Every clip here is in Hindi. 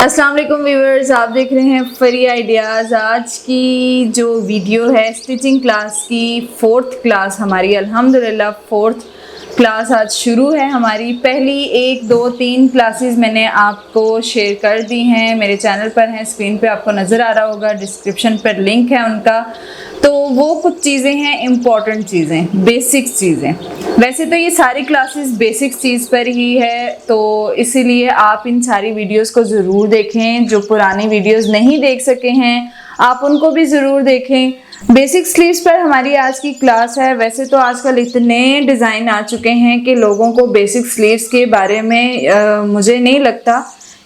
अस्सलाम वालेकुम व्यूअर्स, आप देख रहे हैं फरी आइडियाज़। आज की जो वीडियो है स्टिचिंग क्लास की, 4th क्लास हमारी अल्हम्दुलिल्लाह 4th क्लास आज शुरू है हमारी। पहली 1, 2, 3 क्लासेस मैंने आपको शेयर कर दी हैं, मेरे चैनल पर हैं, स्क्रीन पे आपको नज़र आ रहा होगा, डिस्क्रिप्शन पर लिंक है उनका। तो वो कुछ चीज़ें हैं, इम्पॉर्टेंट चीज़ें, बेसिक्स चीज़ें। वैसे तो ये सारी क्लासेस बेसिक्स चीज़ पर ही है, तो इसीलिए आप इन सारी वीडियोस को ज़रूर देखें। जो पुरानी वीडियोस नहीं देख सके हैं आप उनको भी ज़रूर देखें। बेसिक स्लीव्स पर हमारी आज की क्लास है। वैसे तो आजकल इतने डिज़ाइन आ चुके हैं कि लोगों को बेसिक स्लीव्स के बारे में मुझे नहीं लगता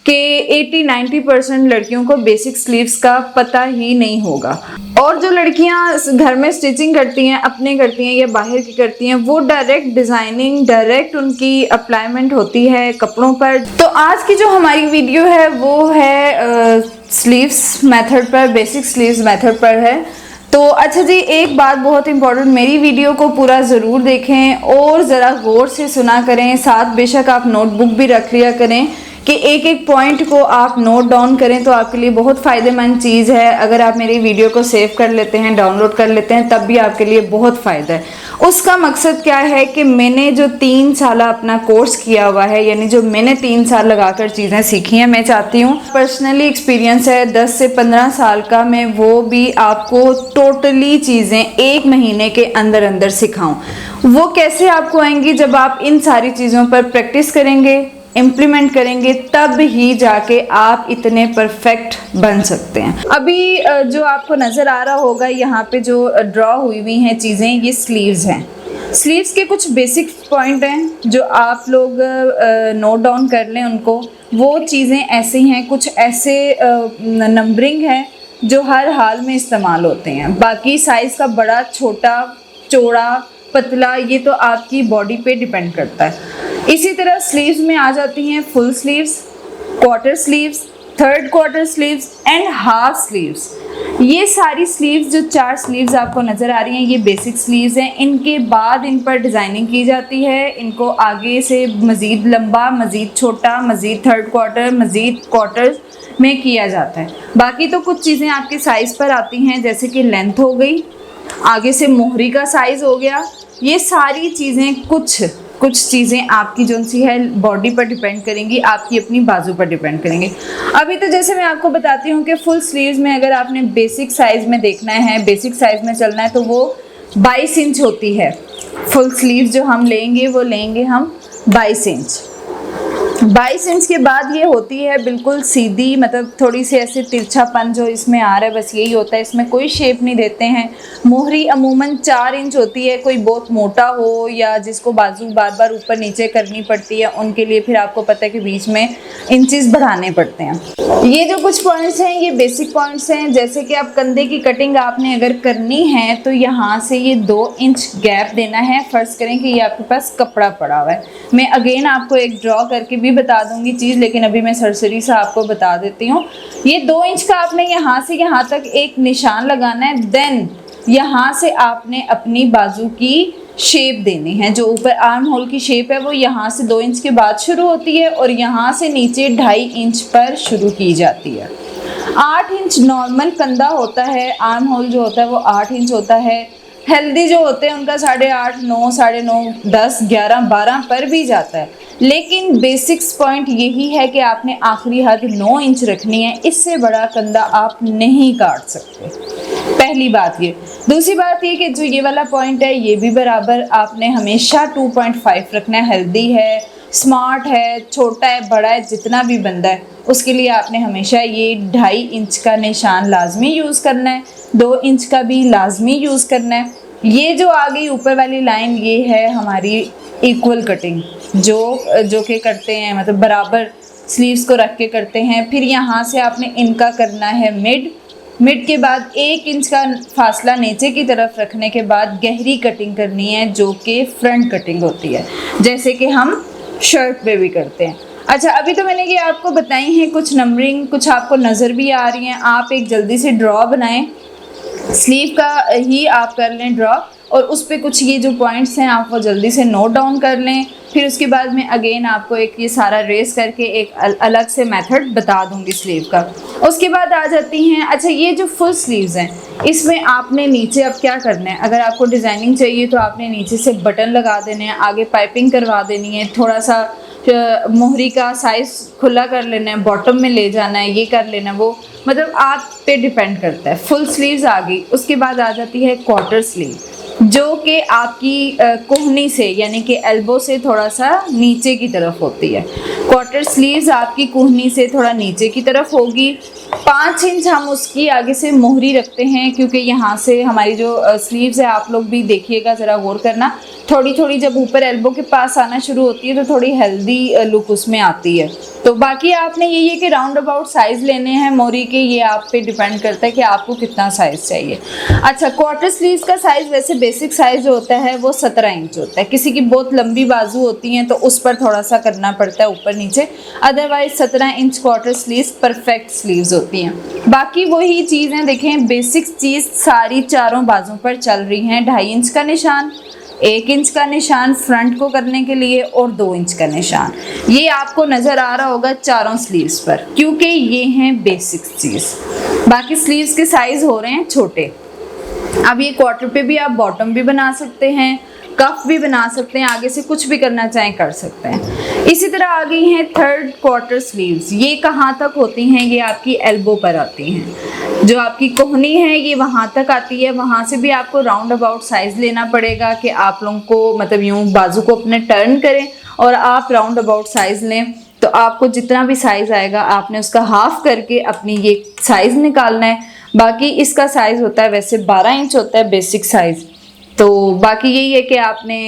कि 80-90% लड़कियों को बेसिक स्लीव्स का पता ही नहीं होगा। और जो लड़कियां घर में स्टिचिंग करती हैं, अपने करती हैं या बाहर की करती हैं, वो डायरेक्ट डिज़ाइनिंग, डायरेक्ट उनकी अप्लाईमेंट होती है कपड़ों पर। तो आज की जो हमारी वीडियो है वो है स्लीव्स मेथड पर, बेसिक स्लीव्स मेथड पर है। तो अच्छा जी, एक बात बहुत इंपॉर्टेंट, मेरी वीडियो को पूरा ज़रूर देखें और ज़रा गौर से सुना करें। साथ बेशक आप नोटबुक भी रख लिया करें कि एक एक पॉइंट को आप नोट डाउन करें, तो आपके लिए बहुत फ़ायदेमंद चीज़ है। अगर आप मेरी वीडियो को सेव कर लेते हैं, डाउनलोड कर लेते हैं, तब भी आपके लिए बहुत फ़ायदा है। उसका मकसद क्या है कि मैंने जो 3 साल अपना कोर्स किया हुआ है, यानी जो मैंने 3 साल लगाकर चीज़ें सीखी हैं, मैं चाहती हूँ, पर्सनली एक्सपीरियंस है 10 से 15 साल का, मैं वो भी आपको टोटली चीज़ें 1 महीने के अंदर अंदर सिखाऊँ। वो कैसे आपको आएंगी? जब आप इन सारी चीज़ों पर प्रैक्टिस करेंगे, इम्प्लीमेंट करेंगे, तब ही जाके आप इतने परफेक्ट बन सकते हैं। अभी जो आपको नज़र आ रहा होगा यहाँ पे जो ड्रॉ हुई हुई हैं चीज़ें, ये स्लीव्स हैं। स्लीव्स के कुछ बेसिक पॉइंट हैं जो आप लोग नोट डाउन कर लें उनको। वो चीज़ें ऐसी हैं, कुछ ऐसे नंबरिंग है जो हर हाल में इस्तेमाल होते हैं। बाकी साइज़ का बड़ा, छोटा, चौड़ा, पतला, ये तो आपकी बॉडी पे डिपेंड करता है। इसी तरह स्लीव्स में आ जाती हैं full sleeves, quarter sleeves, 3rd quarter sleeves and half sleeves. ये सारी स्लीव्स, जो 4 स्लीव्स आपको नज़र आ रही हैं, ये बेसिक स्लीव्स हैं। इनके बाद इन पर डिज़ाइनिंग की जाती है। इनको आगे से मज़ीद लंबा, मज़ीद छोटा, मज़ीद 3rd क्वार्टर, मज़ीद क्वार्टर में किया जाता है। बाकी तो कुछ चीज़ें आपके साइज़ पर आती हैं, जैसे कि लेंथ हो गई, आगे से मोहरी का साइज़ हो गया। ये सारी चीज़ें कुछ चीज़ें आपकी जो सी है बॉडी पर डिपेंड करेंगी, आपकी अपनी बाजू पर डिपेंड करेंगे। अभी तो जैसे मैं आपको बताती हूँ कि फुल स्लीव्स में अगर आपने बेसिक साइज़ में देखना है, बेसिक साइज़ में चलना है, तो वो 22 इंच होती है। फुल स्लीव्स जो हम लेंगे वो लेंगे हम 22 इंच। 22 इंच के बाद ये होती है बिल्कुल सीधी, मतलब थोड़ी सी ऐसे तिरछापन जो इसमें आ रहा है, बस यही होता है, इसमें कोई शेप नहीं देते हैं। मोहरी अमूमन 4 इंच होती है। कोई बहुत मोटा हो या जिसको बाजू बार बार ऊपर नीचे करनी पड़ती है, उनके लिए फिर आपको पता है कि बीच में इंचेस बढ़ाने पड़ते हैं। ये जो कुछ पॉइंट्स हैं ये बेसिक पॉइंट्स हैं। जैसे कि आप कंधे की कटिंग आपने अगर करनी है तो यहाँ से ये 2 इंच गैप देना है। फर्ज करें कि ये आपके पास कपड़ा पड़ा हुआ है। मैं अगेन आपको एक ड्रॉ करके भी बता दूंगी चीज़, लेकिन अभी मैं सरसरी से आपको बता देती हूँ। ये 2 इंच का आपने यहाँ से यहाँ तक एक निशान लगाना है। देन यहाँ से आपने अपनी बाजू की शेप देनी है। जो ऊपर आर्म होल की शेप है वो यहाँ से 2 इंच के बाद शुरू होती है और यहाँ से नीचे 2.5 इंच पर शुरू की जाती है। 8 इंच नॉर्मल कंधा होता है, आर्म होल जो होता है वो 8 इंच होता है। हेल्दी जो होते हैं उनका 8.5, 9, 9.5, 10, 11, 12 पर भी जाता है। लेकिन बेसिक्स पॉइंट यही है कि आपने आखिरी हद 9 इंच रखनी है। इससे बड़ा कंधा आप नहीं काट सकते, पहली बात ये। दूसरी बात ये कि जो ये वाला पॉइंट है ये भी बराबर आपने हमेशा 2.5 रखना है। हेल्दी है, स्मार्ट है, छोटा है, बड़ा है, जितना भी बंदा है उसके लिए आपने हमेशा ये 2.5 इंच का निशान लाजमी यूज़ करना है। 2 इंच का भी लाजमी यूज़ करना है। ये जो आ गई ऊपर वाली लाइन, ये है हमारी इक्वल कटिंग जो कि करते हैं, मतलब बराबर स्लीव्स को रख के करते हैं। फिर यहाँ से आपने इनका करना है मिड के बाद 1 इंच का फासला नीचे की तरफ रखने के बाद गहरी कटिंग करनी है, जो कि फ्रंट कटिंग होती है, जैसे कि हम शर्ट पे भी करते हैं। अच्छा, अभी तो मैंने ये आपको बताई हैं कुछ नंबरिंग, कुछ आपको नज़र भी आ रही हैं। आप एक जल्दी से ड्रॉ बनाएं, स्लीव का ही आप कर लें ड्रॉ। और उस पे कुछ ये जो पॉइंट्स हैं आप वो जल्दी से नोट डाउन कर लें। फिर उसके बाद मैं अगेन आपको एक ये सारा रेस करके एक अलग से मेथड बता दूंगी स्लीव का। उसके बाद आ जाती हैं, अच्छा ये जो फुल स्लीव्स हैं इसमें आपने नीचे अब क्या करना है, अगर आपको डिज़ाइनिंग चाहिए तो आपने नीचे से बटन लगा देने हैं, आगे पाइपिंग करवा देनी है, थोड़ा सा मोहरी का साइज़ खुला कर लेना है, बॉटम में ले जाना है, ये कर लेना है, वो मतलब आप पे डिपेंड करता है। फुल स्लीव्स आ गई। उसके बाद आ जाती है क्वार्टर स्लीव, जो कि आपकी कोहनी से यानी कि एल्बो से थोड़ा सा नीचे की तरफ होती है। क्वार्टर स्लीव्स आपकी कोहनी से थोड़ा नीचे की तरफ होगी। 5 इंच हम उसकी आगे से मोहरी रखते हैं, क्योंकि यहाँ से हमारी जो स्लीव्स है, आप लोग भी देखिएगा ज़रा गौर करना, थोड़ी थोड़ी जब ऊपर एल्बो के पास आना शुरू होती है तो थोड़ी हेल्दी लुक उसमें आती है। तो बाकी आपने यही है कि राउंड अबाउट साइज़ लेने हैं मोहरी के, ये आप पे डिपेंड करता है कि आपको कितना साइज़ चाहिए। अच्छा, क्वार्टर स्लीव्स का साइज़ वैसे बेसिक साइज़ जो होता है वो 17 इंच होता है। किसी की बहुत लंबी बाजू होती हैं तो उस पर थोड़ा सा करना पड़ता है ऊपर नीचे, otherwise 17 inch quarter sleeves perfect sleeves होती हैं। बाकी वही चीज़ें देखें, बेसिक चीज़ सारी चारों बाजू पर चल रही हैं। 2.5 इंच का निशान, 1 इंच का निशान फ्रंट को करने के लिए और 2 इंच का निशान, ये आपको नज़र आ रहा होगा चारों स्लीव्स पर, क्योंकि ये हैं बेसिक चीज़। बाकी स्लीव्स के साइज़ हो रहे हैं छोटे। अब ये क्वार्टर पे भी आप बॉटम भी बना सकते हैं, कफ भी बना सकते हैं, आगे से कुछ भी करना चाहें कर सकते हैं। इसी तरह आ गई हैं थर्ड क्वार्टर स्लीव्स। ये कहाँ तक होती हैं, ये आपकी एल्बो पर आती हैं। जो आपकी कोहनी है ये वहाँ तक आती है। वहाँ से भी आपको राउंड अबाउट साइज़ लेना पड़ेगा कि आप लोगों को मतलब यूँ बाजू को अपने टर्न करें और आप राउंड अबाउट साइज़ लें। तो आपको जितना भी साइज़ आएगा आपने उसका हाफ करके अपनी ये साइज़ निकालना है। बाकी इसका साइज़ होता है वैसे 12 इंच होता है बेसिक साइज़। तो बाकी यही है कि आपने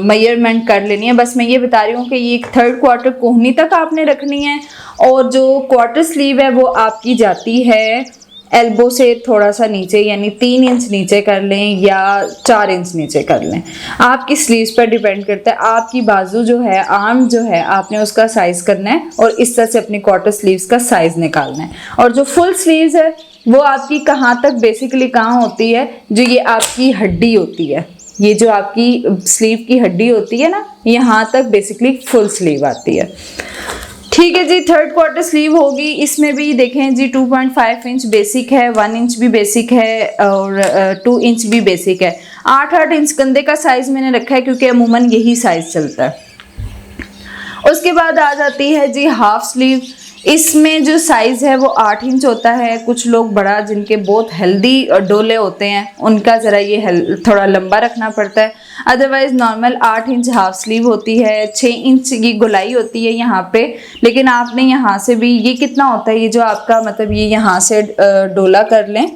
मेजरमेंट कर लेनी है। बस मैं ये बता रही हूँ कि ये थर्ड क्वार्टर कोहनी तक आपने रखनी है, और जो क्वार्टर स्लीव है वो आपकी जाती है एल्बो से थोड़ा सा नीचे, यानी 3 इंच नीचे कर लें या 4 इंच नीचे कर लें, आपकी स्लीव्स पर डिपेंड करता है। आपकी बाजू जो है, आर्म जो है, आपने उसका साइज़ करना है और इस तरह से अपनी क्वार्टर स्लीव्स का साइज़ निकालना है। और जो फुल स्लीव्स है वो आपकी कहाँ तक बेसिकली कहाँ होती है, जो ये आपकी हड्डी होती है, ये जो आपकी स्लीव की हड्डी होती है ना, यहाँ तक बेसिकली फुल स्लीव आती है। ठीक है जी, थर्ड क्वार्टर स्लीव होगी। इसमें भी देखें जी 2.5 इंच बेसिक है, 1 इंच भी बेसिक है और 2 इंच भी बेसिक है। 8-8 इंच कंधे का साइज मैंने रखा है क्योंकि अमूमन यही साइज चलता है। उसके बाद आ जाती है जी हाफ स्लीव। इसमें जो साइज़ है वो 8 इंच होता है। कुछ लोग बड़ा, जिनके बहुत हेल्दी डोले होते हैं, उनका ज़रा ये थोड़ा लंबा रखना पड़ता है। Otherwise normal 8 inch half sleeve होती है। 6 इंच की गोलाई होती है यहाँ पे, लेकिन आपने यहाँ से भी, ये कितना होता है, ये जो आपका मतलब ये यहाँ से डोला कर लें,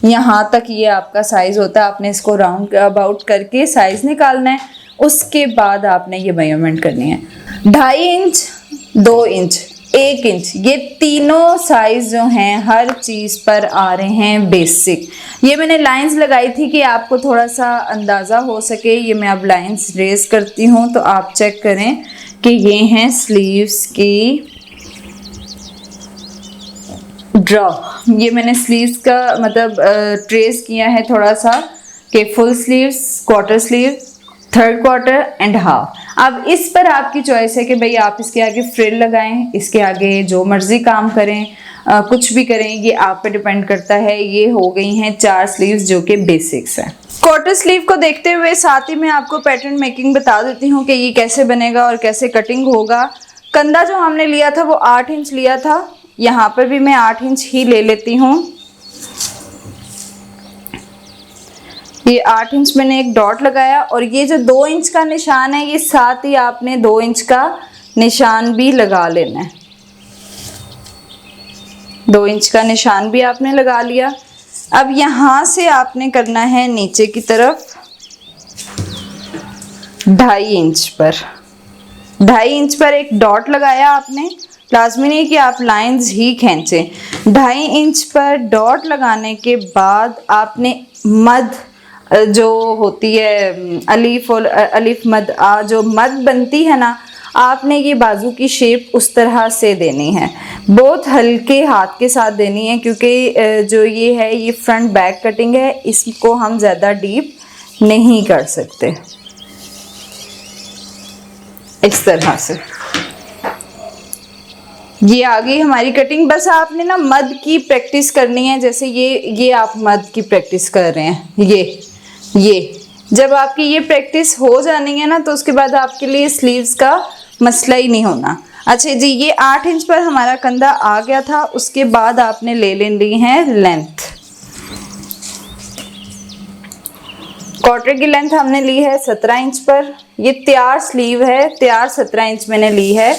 यहाँ तक ये आपका साइज़ होता है। आपने इसको राउंड अबाउट करके साइज़ निकालना है। उसके बाद आपने ये मेजरमेंट करनी है। 2.5 इंच, 2 इंच, 1 इंच, ये तीनों साइज जो हैं हर चीज़ पर आ रहे हैं बेसिक। ये मैंने लाइंस लगाई थी कि आपको थोड़ा सा अंदाज़ा हो सके। ये मैं अब लाइंस रेज करती हूँ तो आप चेक करें कि ये हैं स्लीव्स की ड्रॉ। ये मैंने स्लीव्स का मतलब ट्रेस किया है थोड़ा सा कि full sleeves, quarter sleeve, third quarter and half. अब इस पर आपकी चॉइस है कि भाई आप इसके आगे फ्रिल लगाएं, इसके आगे जो मर्जी काम करें, कुछ भी करें, ये आप पे डिपेंड करता है। ये हो गई हैं 4 स्लीव्स जो कि बेसिक्स हैं। क्वार्टर स्लीव को देखते हुए साथ ही मैं आपको पैटर्न मेकिंग बता देती हूँ कि ये कैसे बनेगा और कैसे कटिंग होगा। कंधा जो हमने लिया था वो 8 इंच लिया था, यहाँ पर भी मैं 8 इंच ही ले लेती हूँ। ये 8 इंच मैंने एक डॉट लगाया, और ये जो 2 इंच का निशान है ये साथ ही आपने 2 इंच का निशान भी लगा लेना है। 2 इंच का निशान भी आपने लगा लिया। अब यहाँ से आपने करना है नीचे की तरफ 2.5 इंच पर, 2.5 इंच पर एक डॉट लगाया आपने। लाजमी नहीं कि आप लाइंस ही खींचें। 2.5 इंच पर डॉट लगाने के बाद आपने मद जो होती है अलीफ और अलिफ मद, जो मद बनती है ना, आपने ये बाजू की शेप उस तरह से देनी है। बहुत हल्के हाथ के साथ देनी है क्योंकि जो ये है ये फ्रंट बैक कटिंग है, इसको हम ज़्यादा डीप नहीं कर सकते। इस तरह से ये आ गई हमारी कटिंग। बस आपने ना मद की प्रैक्टिस करनी है। जैसे ये आप मद की प्रैक्टिस कर रहे हैं, ये जब आपकी ये प्रैक्टिस हो जानी है ना, तो उसके बाद आपके लिए स्लीव्स का मसला ही नहीं होना। अच्छा जी, ये 8 इंच पर हमारा कंधा आ गया था। उसके बाद आपने ले ली है लेंथ। क्वार्टर की लेंथ हमने ली है 17 इंच पर। ये तैयार स्लीव है, तैयार 17 इंच मैंने ली है।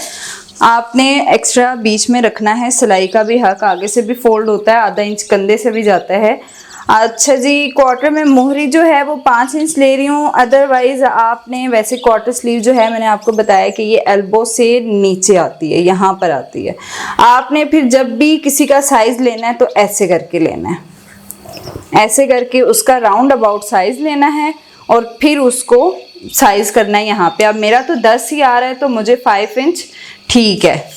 आपने एक्स्ट्रा बीच में रखना है, सिलाई का भी हक, आगे से भी फोल्ड होता है, आधा इंच कंधे से भी जाता है। अच्छा जी, क्वार्टर में मोहरी जो है वो 5 इंच ले रही हूँ। अदरवाइज आपने वैसे क्वार्टर स्लीव जो है, मैंने आपको बताया कि ये एल्बो से नीचे आती है, यहाँ पर आती है। आपने फिर जब भी किसी का साइज लेना है तो ऐसे करके लेना है, ऐसे करके उसका राउंड अबाउट साइज लेना है और फिर उसको साइज करना है यहाँ पे। अब मेरा तो 10 ही आ रहा है तो मुझे 5 इंच ठीक है,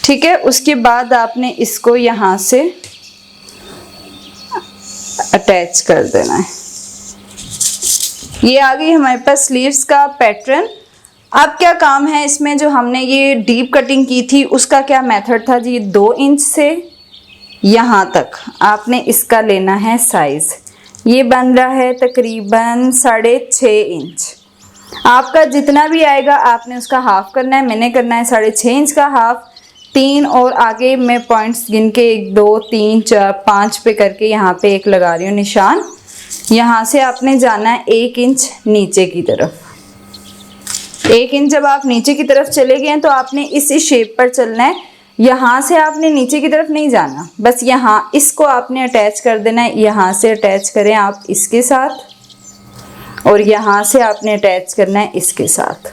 ठीक है। उसके बाद आपने इसको यहाँ से अटैच कर देना है। ये आ गई हमारे पास स्लीव्स का पैटर्न। अब क्या काम है इसमें, जो हमने ये डीप कटिंग की थी उसका क्या मेथड था जी। 2 इंच से यहाँ तक आपने इसका लेना है साइज। ये बन रहा है तकरीबन 6.5 इंच। आपका जितना भी आएगा आपने उसका हाफ करना है। मैंने करना है 6.5 इंच का हाफ। 3 और आगे मैं पॉइंट्स गिन के 1 2 3 4 5 पे करके यहाँ पे एक लगा रही हूँ निशान। यहाँ से आपने जाना है 1 इंच नीचे की तरफ। 1 इंच जब आप नीचे की तरफ चले गए हैं तो आपने इस शेप पर चलना है। यहाँ से आपने नीचे की तरफ नहीं जाना, बस यहाँ इसको आपने अटैच कर देना है। यहाँ से अटैच करें आप इसके साथ और यहाँ से आपने अटैच करना है इसके साथ।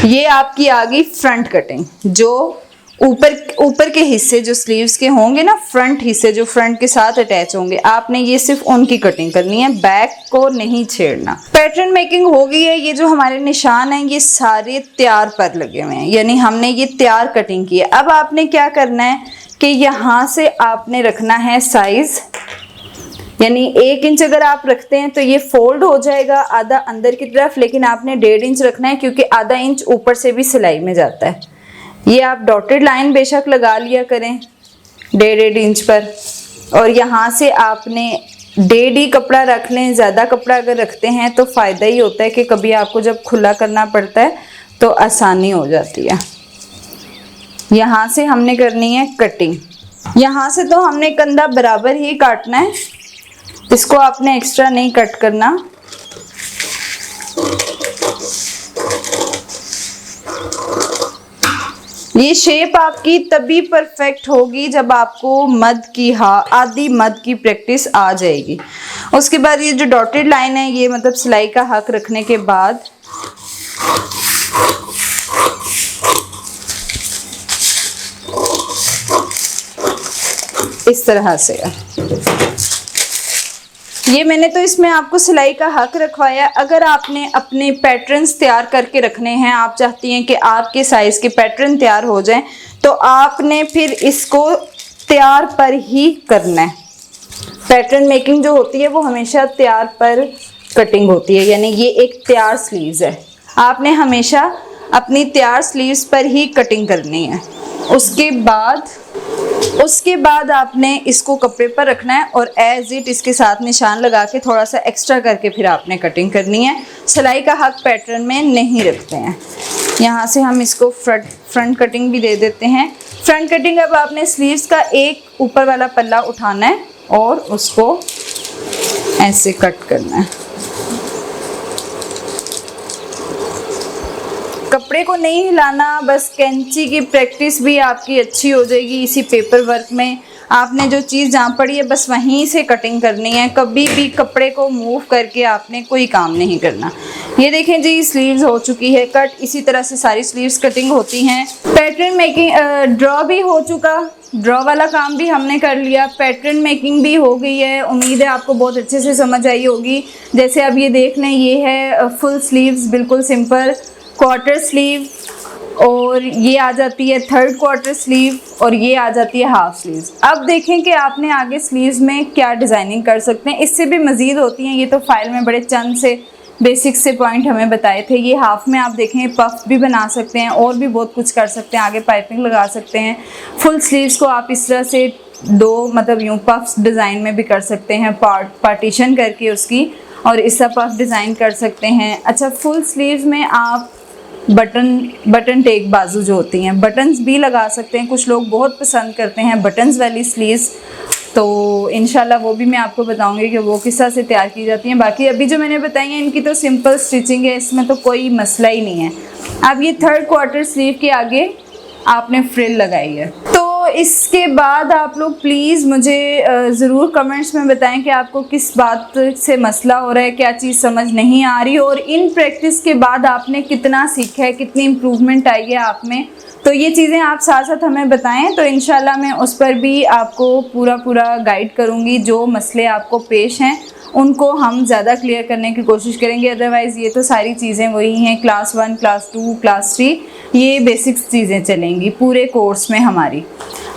ये आपकी आ गई फ्रंट कटिंग। जो ऊपर के हिस्से जो स्लीव्स के होंगे ना, फ्रंट हिस्से जो फ्रंट के साथ अटैच होंगे, आपने ये सिर्फ उनकी कटिंग करनी है, बैक को नहीं छेड़ना। पैटर्न मेकिंग हो गई है। ये जो हमारे निशान हैं ये सारे तैयार पर लगे हुए हैं, यानी हमने ये तैयार कटिंग की है। अब आपने क्या करना है कि यहाँ से आपने रखना है साइज, यानी 1 इंच अगर आप रखते हैं तो ये फोल्ड हो जाएगा आधा अंदर की तरफ, लेकिन आपने 1.5 इंच रखना है क्योंकि आधा इंच ऊपर से भी सिलाई में जाता है। ये आप डॉटेड लाइन बेशक लगा लिया करें 1.5 इंच पर, और यहाँ से आपने 1.5 ही कपड़ा रख लें। ज़्यादा कपड़ा अगर रखते हैं तो फ़ायदा ही होता है कि कभी आपको जब खुला करना पड़ता है तो आसानी हो जाती है। यहाँ से हमने करनी है कटिंग। यहाँ से तो हमने कंधा बराबर ही काटना है, इसको आपने एक्स्ट्रा नहीं कट करना। ये शेप आपकी तभी परफेक्ट होगी जब आपको मद की आधी मद की प्रैक्टिस आ जाएगी। उसके बाद ये जो डॉटेड लाइन है ये मतलब सिलाई का हक रखने के बाद इस तरह से ये मैंने तो इसमें आपको सिलाई का हक रखवाया। अगर आपने अपने पैटर्न्स तैयार करके रखने हैं, आप चाहती हैं कि आपके साइज के पैटर्न तैयार हो जाएं, तो आपने फिर इसको तैयार पर ही करना है। पैटर्न मेकिंग जो होती है वो हमेशा तैयार पर कटिंग होती है, यानी ये एक तैयार स्लीव्स है। आपने हमेशा अपनी तैयार स्लीव्स पर ही कटिंग करनी है। उसके बाद आपने इसको कपड़े पर रखना है और एज इट इसके साथ निशान लगा के थोड़ा सा एक्स्ट्रा करके फिर आपने कटिंग करनी है। सिलाई का हक पैटर्न में नहीं रखते हैं। यहाँ से हम इसको फ्रंट कटिंग भी दे देते हैं। फ्रंट कटिंग अब आपने स्लीव्स का एक ऊपर वाला पल्ला उठाना है और उसको ऐसे कट करना है। कपड़े को नहीं हिलाना, बस कैंची की प्रैक्टिस भी आपकी अच्छी हो जाएगी। इसी पेपर वर्क में आपने जो चीज़ जहाँ पड़ी है बस वहीं से कटिंग करनी है। कभी भी कपड़े को मूव करके आपने कोई काम नहीं करना। ये देखें जी, स्लीव्स हो चुकी है कट। इसी तरह से सारी स्लीव्स कटिंग होती हैं। पैटर्न मेकिंग ड्रॉ भी हो चुका, ड्रॉ वाला काम भी हमने कर लिया। पैटर्न मेकिंग भी हो गई है। उम्मीद है आपको बहुत अच्छे से समझ आई होगी। जैसे अब ये देख लें, ये है फुल स्लीव्स, बिल्कुल सिंपल। क्वार्टर स्लीव, और ये आ जाती है 3rd क्वार्टर स्लीव और ये आ जाती है हाफ स्लीव्स। अब देखें कि आपने आगे स्लीव्स में क्या डिज़ाइनिंग कर सकते हैं, इससे भी मज़ीद होती हैं। ये तो फाइल में बड़े चंद से बेसिक से पॉइंट हमें बताए थे। ये हाफ में आप देखें पफ भी बना सकते हैं और भी बहुत कुछ कर सकते हैं, आगे पाइपिंग लगा सकते हैं। फुल स्लीव्स को आप इस तरह से दो मतलब यूँ पफ्स डिज़ाइन में भी कर सकते हैं, पार्टीशन करके उसकी, और इस तरह पफ डिज़ाइन कर सकते हैं। अच्छा, फुल स्लीव्स में आप बटन टेक बाजू जो होती हैं बटन्स भी लगा सकते हैं। कुछ लोग बहुत पसंद करते हैं बटन्स वाली स्लीव्स, तो इंशाल्लाह वो भी मैं आपको बताऊंगी कि वो किस तरह से तैयार की जाती हैं। बाकी अभी जो मैंने बताई हैं इनकी तो सिंपल स्टिचिंग है, इसमें तो कोई मसला ही नहीं है। अब ये 3rd क्वार्टर स्लीव के आगे आपने फ्रिल लगाई है। तो इसके बाद आप लोग प्लीज़ मुझे ज़रूर कमेंट्स में बताएं कि आपको किस बात से मसला हो रहा है, क्या चीज़ समझ नहीं आ रही, और इन प्रैक्टिस के बाद आपने कितना सीखा है, कितनी इम्प्रूवमेंट आई है आप में। तो ये चीज़ें आप साथ साथ हमें बताएं, तो इंशाल्लाह मैं उस पर भी आपको पूरा गाइड करूँगी। जो मसले आपको पेश हैं उनको हम ज़्यादा क्लियर करने की कोशिश करेंगे। अदरवाइज़ ये तो सारी चीज़ें वही हैं, क्लास 1, क्लास 2, क्लास 3, ये बेसिक्स चीज़ें चलेंगी पूरे कोर्स में हमारी।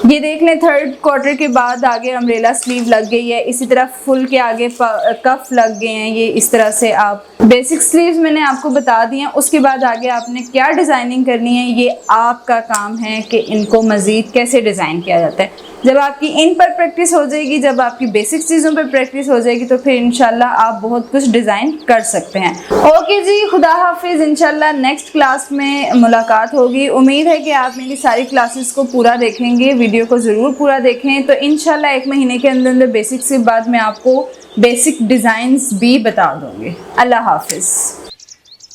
ये देख लें 3rd क्वार्टर के बाद आगे अम्ब्रेला स्लीव लग गई है, इसी तरह फुल के आगे कफ लग गए हैं। ये इस तरह से आप बेसिक स्लीव्स मैंने आपको बता दी हैं। उसके बाद आगे आपने क्या डिज़ाइनिंग करनी है ये आपका काम है कि इनको मज़ीद कैसे डिज़ाइन किया जाता है। जब आपकी इन पर प्रैक्टिस हो जाएगी, जब आपकी बेसिक चीज़ों पर प्रैक्टिस हो जाएगी, तो फिर इंशाल्लाह आप बहुत कुछ डिज़ाइन कर सकते हैं। ओके जी, खुदा हाफिज़। इंशाल्लाह नेक्स्ट क्लास में मुलाकात होगी। उम्मीद है कि आप मेरी सारी क्लासेस को पूरा देखेंगे, वीडियो को ज़रूर पूरा देखें। तो इंशाल्लाह 1 महीने के अंदर बेसिक्स के बाद मैं आपको बेसिक डिज़ाइंस भी बता दूँगी। अल्लाह हाफिज़।